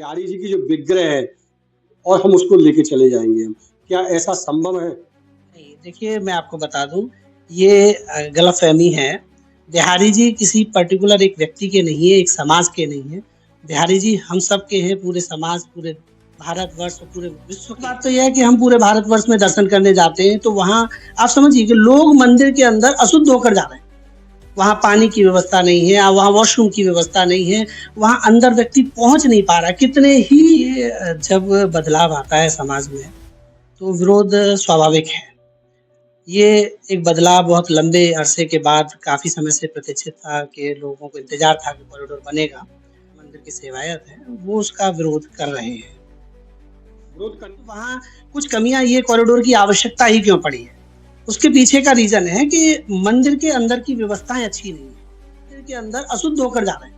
बिहारी जी की जो विग्रह है और हम उसको लेके चले जाएंगे हम, क्या ऐसा संभव है? नहीं, देखिए मैं आपको बता दूँ, ये गलतफ़हमी है। बिहारी जी किसी पर्टिकुलर एक व्यक्ति के नहीं है, एक समाज के नहीं हैं। बिहारी जी हम सब के हैं, पूरे समाज, पूरे भारतवर्ष और पूरे विश्व की बात तो ये है कि हम पूरे भारतवर्ष में दर्शन करने जाते हैं, तो वहाँ आप समझिए कि लोग मंदिर के अंदर अशुद्ध होकर जा रहे हैं। वहाँ पानी की व्यवस्था नहीं है, वहाँ वॉशरूम की व्यवस्था नहीं है, वहाँ अंदर व्यक्ति पहुँच नहीं पा रहा है। कितने ही जब बदलाव आता है समाज में, तो विरोध स्वाभाविक है। ये एक बदलाव बहुत लंबे अरसे के बाद काफ़ी समय से प्रतीक्षित था कि लोगों को इंतज़ार था कि कॉरिडोर बनेगा। मंदिर के सेवायत हैं, वो उसका विरोध कर रहे हैं। विरोध कर वहाँ कुछ कमियाँ ये कॉरिडोर की आवश्यकता ही क्यों पड़ी है? उसके पीछे का रीज़न है कि मंदिर के अंदर की व्यवस्थाएँ अच्छी नहीं हैं। मंदिर के अंदर अशुद्ध होकर जा रहे हैं।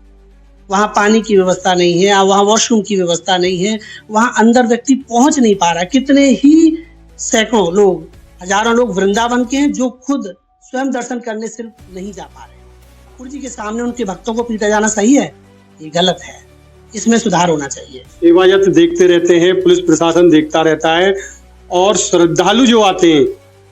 वहाँ पानी की व्यवस्था नहीं है, वहाँ वॉशरूम की व्यवस्था नहीं है, वहाँ अंदर व्यक्ति पहुँच नहीं पा रहा है। कितने ही सैकड़ों लोग, हज़ारों लोग वृंदावन के हैं जो खुद स्वयं दर्शन करने सिर्फ नहीं जा पा रहे हैं। ठाकुर जी के सामने उनके भक्तों को पीटा जाना सही है? ये गलत है। इसमें सुधार होना चाहिए। सेवायत देखते रहते हैं, पुलिस प्रशासन देखता रहता है और श्रद्धालु जो आते हैं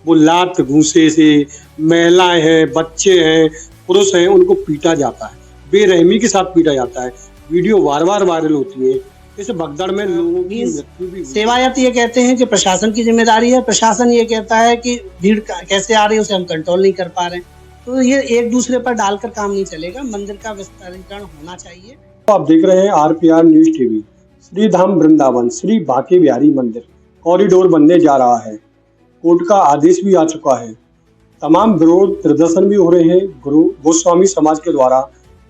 वो लात घूंसे से, महिलाएं हैं, बच्चे हैं, पुरुष हैं, उनको पीटा जाता है, बेरहमी के साथ पीटा जाता है। वीडियो बार बार वायरल होती है। इस भगदड़ में लोगों की मृत्यु भी हुई। सेवायत ये कहते हैं कि प्रशासन की जिम्मेदारी है, प्रशासन ये कहता है कि भीड़ कैसे आ रही है उसे हम कंट्रोल नहीं कर पा रहे हैं। तो ये एक दूसरे पर डालकर काम नहीं चलेगा। मंदिर का विस्तारीकरण होना चाहिए। आप देख रहे हैं आरपीआर न्यूज टीवी। श्री धाम वृंदावन श्री बांके बिहारी मंदिर कॉरिडोर बनने जा रहा है। कोर्ट का आदेश भी आ चुका है। तमाम विरोध प्रदर्शन भी हो रहे हैं। गुरु गोस्वामी समाज के द्वारा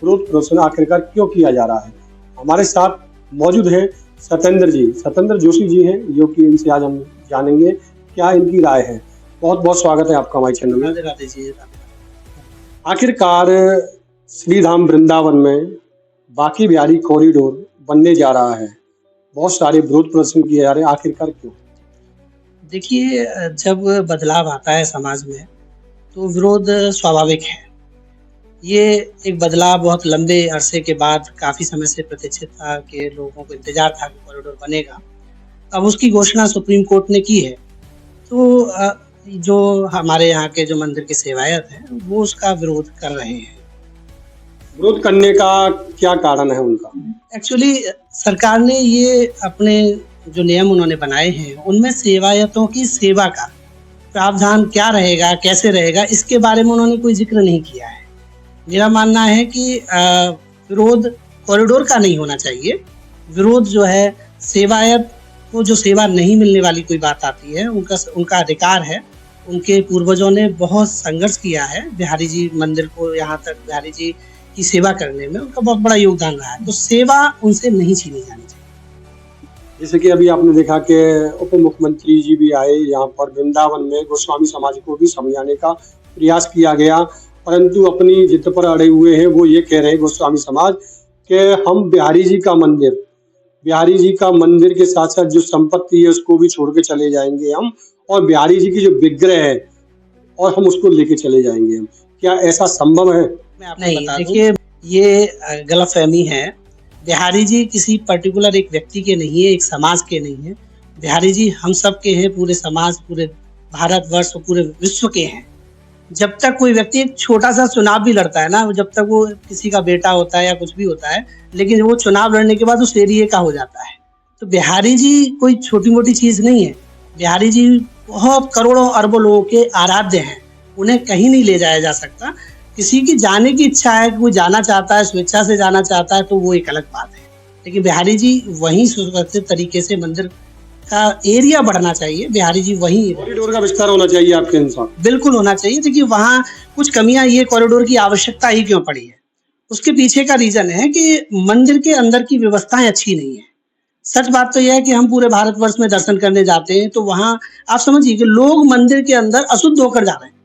विरोध प्रदर्शन आखिरकार क्यों किया जा रहा है? हमारे साथ मौजूद हैं सत्येंद्र जोशी जी हैं, जो कि इनसे आज हम जानेंगे क्या इनकी राय है। बहुत बहुत स्वागत है आपका हमारे चैनल में। आखिरकार श्री धाम वृंदावन में बांके बिहारी कॉरिडोर बनने जा रहा है। बहुत सारे विरोध प्रदर्शन किए जा रहे हैं, आखिरकार क्यों? देखिए, जब बदलाव आता है समाज में, तो विरोध स्वाभाविक है। ये एक बदलाव बहुत लंबे अरसे के बाद काफ़ी समय से प्रतीक्षित था कि लोगों को इंतज़ार था कि कॉरिडोर बनेगा। अब उसकी घोषणा सुप्रीम कोर्ट ने की है। तो जो हमारे यहाँ के जो मंदिर के सेवायत हैं, वो उसका विरोध कर रहे हैं। विरोध करने का क्या कारण है उनका? एक्चुअली सरकार ने ये अपने जो नियम उन्होंने बनाए हैं, उनमें सेवायतों की सेवा का प्रावधान क्या रहेगा, कैसे रहेगा, इसके बारे में उन्होंने कोई ज़िक्र नहीं किया है। मेरा मानना है कि विरोध कॉरिडोर का नहीं होना चाहिए। विरोध जो है सेवायत को जो सेवा नहीं मिलने वाली कोई बात आती है, उनका अधिकार है। उनके पूर्वजों ने बहुत संघर्ष किया है। बिहारी जी मंदिर को यहाँ तक बिहारी जी की सेवा करने में उनका बहुत बड़ा योगदान रहा है। तो सेवा उनसे नहीं छीनी जानी चाहिए। जैसे कि अभी आपने देखा कि उप मुख्यमंत्री जी भी आए यहाँ पर वृंदावन में, गोस्वामी समाज को भी समझाने का प्रयास किया गया, परंतु अपनी जिद पर अड़े हुए हैं। वो ये कह रहे हैं गोस्वामी समाज कि हम बिहारी जी का मंदिर के साथ साथ जो संपत्ति है उसको भी छोड़ के चले जाएंगे हम, और बिहारी जी की जो विग्रह है और हम उसको लेके चले जाएंगे हम। क्या ऐसा संभव है? नहीं, देखिए ये गलतफहमी है। बिहारी जी किसी पर्टिकुलर एक व्यक्ति के नहीं है, एक समाज के नहीं है। बिहारी जी हम सब के हैं, पूरे समाज, पूरे भारतवर्ष और पूरे विश्व के हैं। जब तक कोई व्यक्ति एक छोटा सा चुनाव भी लड़ता है ना, जब तक वो किसी का बेटा होता है या कुछ भी होता है, लेकिन वो चुनाव लड़ने के बाद उस एरिया का हो जाता है। तो बिहारी जी कोई छोटी मोटी चीज़ नहीं है। बिहारी जी बहुत करोड़ों अरबों लोगों के आराध्य हैं। उन्हें कहीं नहीं ले जाया जा सकता। किसी की जाने की इच्छा है, कोई जाना चाहता है, स्वेच्छा से जाना चाहता है, तो वो एक अलग बात है। लेकिन बिहारी जी वहीं सुव्यवस्थित तरीके से मंदिर का एरिया बढ़ना चाहिए। बिहारी जी वहीं कॉरिडोर का विस्तार होना चाहिए आपके अनुसार? बिल्कुल होना चाहिए। देखिए वहाँ कुछ कमियां, ये कॉरिडोर की आवश्यकता ही क्यों पड़ी है? उसके पीछे का रीजन है कि मंदिर के अंदर की व्यवस्थाएं अच्छी नहीं है। सच बात तो यह है कि हम पूरे भारतवर्ष में दर्शन करने जाते हैं, तो वहाँ आप समझिए कि लोग मंदिर के अंदर अशुद्ध होकर जा रहे हैं।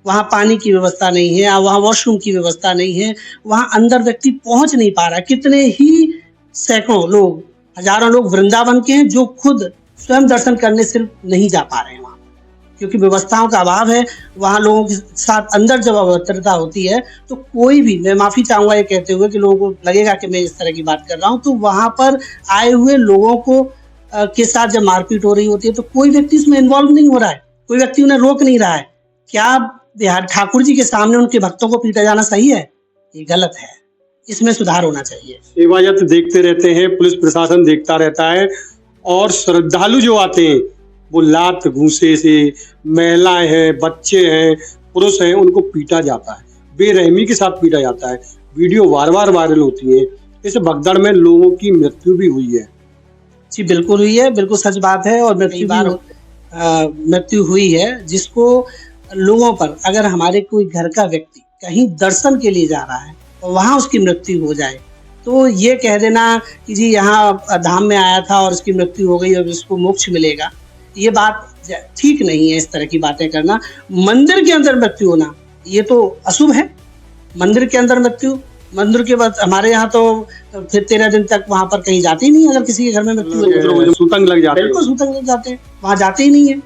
वहाँ पानी की व्यवस्था नहीं है, वहाँ वॉशरूम की व्यवस्था नहीं है, वहाँ अंदर व्यक्ति पहुँच नहीं पा रहा है। कितने ही सैकड़ों लोग, हज़ारों लोग वृंदावन के हैं जो खुद स्वयं दर्शन करने सिर्फ नहीं जा पा रहे हैं वहाँ। क्योंकि व्यवस्थाओं का अभाव है। वहाँ लोगों के साथ अंदर जब अभद्रता होती है तो कोई भी, मैं माफ़ी चाहूँगा ये कहते हुए कि लोगों को लगेगा कि मैं इस तरह की बात कर रहा हूँ, तो वहाँ पर आए हुए लोगों को के साथ जब मारपीट हो रही होती है तो कोई व्यक्ति इसमें इन्वॉल्व नहीं हो रहा है, कोई व्यक्ति उन्हें रोक नहीं रहा है। क्या बिहार ठाकुर जी के सामने उनके भक्तों को पीटा जाना सही है? ये गलत है, इसमें सुधार होना चाहिए। सेवायत देखते रहते हैं, पुलिस प्रशासन देखता रहता है, और श्रद्धालु जो आते हैं वो लात घूंसे से, महिलाएं हैं, बच्चे हैं, पुरुष हैं, उनको पीटा जाता है, बेरहमी के साथ पीटा जाता है। वीडियो बार बार वायरल होती है। इस भगदड़ में लोगों की मृत्यु भी हुई है। जी बिल्कुल हुई है, बिल्कुल सच बात है, और मृत्यु हुई है, जिसको लोगों पर, अगर हमारे कोई घर का व्यक्ति कहीं दर्शन के लिए जा रहा है और वहाँ उसकी मृत्यु हो जाए, तो ये कह देना कि जी यहाँ धाम में आया था और इसकी मृत्यु हो गई और इसको मोक्ष मिलेगा, ये बात ठीक नहीं है। इस तरह की बातें करना, मंदिर के अंदर मृत्यु होना, ये तो अशुभ है। मंदिर के अंदर मृत्यु, मंदिर के बाद हमारे यहाँ तो फिर 13 दिन तक वहाँ पर कहीं जाते ही नहीं। अगर किसी के घर में मृत्यु हो जाए, सूतंग लग जाते हैं। बिल्कुल सूतंग लग जाते हैं, वहाँ जाते ही नहीं है।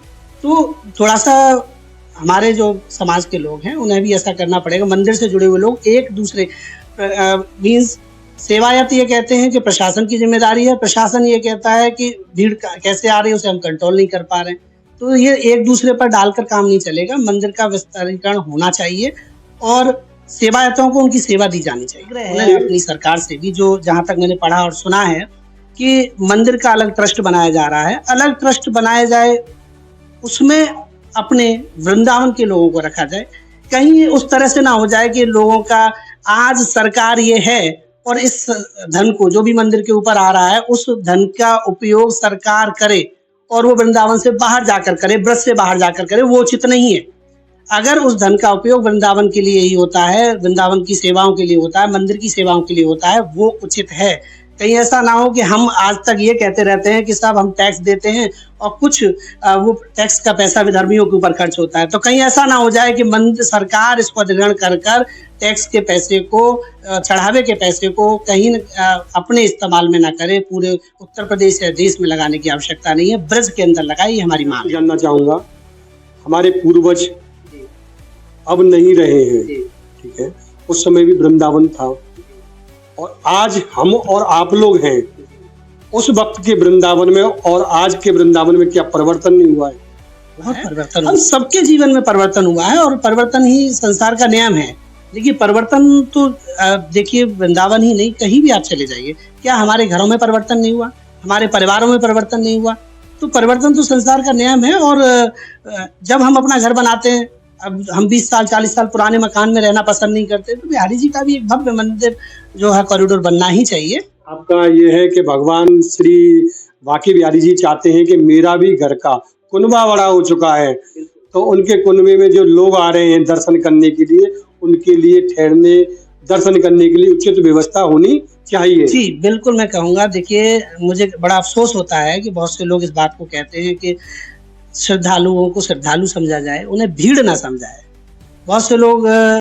तो थोड़ा सा हमारे जो समाज के लोग हैं उन्हें भी ऐसा करना पड़ेगा। मंदिर से जुड़े हुए लोग एक दूसरे मीन्स, सेवायत ये कहते हैं कि प्रशासन की जिम्मेदारी है, प्रशासन ये कहता है कि भीड़ कैसे आ रही है उसे हम कंट्रोल नहीं कर पा रहे हैं, तो ये एक दूसरे पर डालकर काम नहीं चलेगा। मंदिर का विस्तारीकरण होना चाहिए और सेवायतों को उनकी सेवा दी जानी चाहिए। अपनी सरकार से भी, जो जहाँ तक मैंने पढ़ा और सुना है कि मंदिर का अलग ट्रस्ट बनाया जा रहा है, अलग ट्रस्ट बनाया जाए, उसमें अपने वृंदावन के लोगों को रखा जाए। कहीं उस तरह से ना हो जाए कि लोगों का, आज सरकार ये है और इस धन को, जो भी मंदिर के ऊपर आ रहा है, उस धन का उपयोग सरकार करे और वो वृंदावन से बाहर जाकर करे, ब्रज से बाहर जाकर करे, वो उचित नहीं है। अगर उस धन का उपयोग वृंदावन के लिए ही होता है, वृंदावन की सेवाओं के लिए होता है, मंदिर की सेवाओं के लिए होता है, वो उचित है। कहीं ऐसा ना हो कि हम आज तक ये कहते रहते हैं कि साहब हम टैक्स देते हैं और कुछ वो टैक्स का पैसा विधर्मियों के ऊपर खर्च होता है, तो कहीं ऐसा ना हो जाए कि सरकार इसको अधिग्रहण कर कर टैक्स के पैसे को, चढ़ावे के पैसे को कहीं अपने इस्तेमाल में ना करे। पूरे उत्तर प्रदेश या देश में लगाने की आवश्यकता नहीं है, ब्रज के अंदर लगाए, ये हमारी मांग है। जानना चाहूंगा, हमारे पूर्वज अब नहीं रहे हैं, ठीक है, उस समय भी वृंदावन था, और आज हम और आप लोग हैं। उस वक्त के वृंदावन में और आज के वृंदावन में क्या परिवर्तन नहीं हुआ है? बहुत परिवर्तन, हम सबके जीवन में परिवर्तन हुआ है, और परिवर्तन ही संसार का नियम है। देखिए, परिवर्तन तो देखिए वृंदावन ही नहीं, कहीं भी आप चले जाइए, क्या हमारे घरों में परिवर्तन नहीं हुआ, हमारे परिवारों में परिवर्तन नहीं हुआ? तो परिवर्तन तो संसार का नियम है। और जब हम अपना घर बनाते हैं, अब हम 20 साल 40 साल पुराने मकान में रहना पसंद नहीं करते, तो बिहारी जी का भी एक भव्य मंदिर जो है कॉरिडोर बनना ही चाहिए। आपका ये है कि भगवान श्री बांके बिहारी जी चाहते हैं कि मेरा भी घर का कुनबा बड़ा हो चुका है, तो उनके कुनबे में जो लोग आ रहे हैं दर्शन करने के लिए, उनके लिए ठहरने, दर्शन करने के लिए उचित व्यवस्था होनी चाहिए। जी बिल्कुल, मैं कहूँगा। देखिए, मुझे बड़ा अफसोस होता है कि बहुत से लोग इस बात को कहते हैं कि श्रद्धालुओं को श्रद्धालु समझा जाए, उन्हें भीड़ ना समझा जाए। बहुत से लोग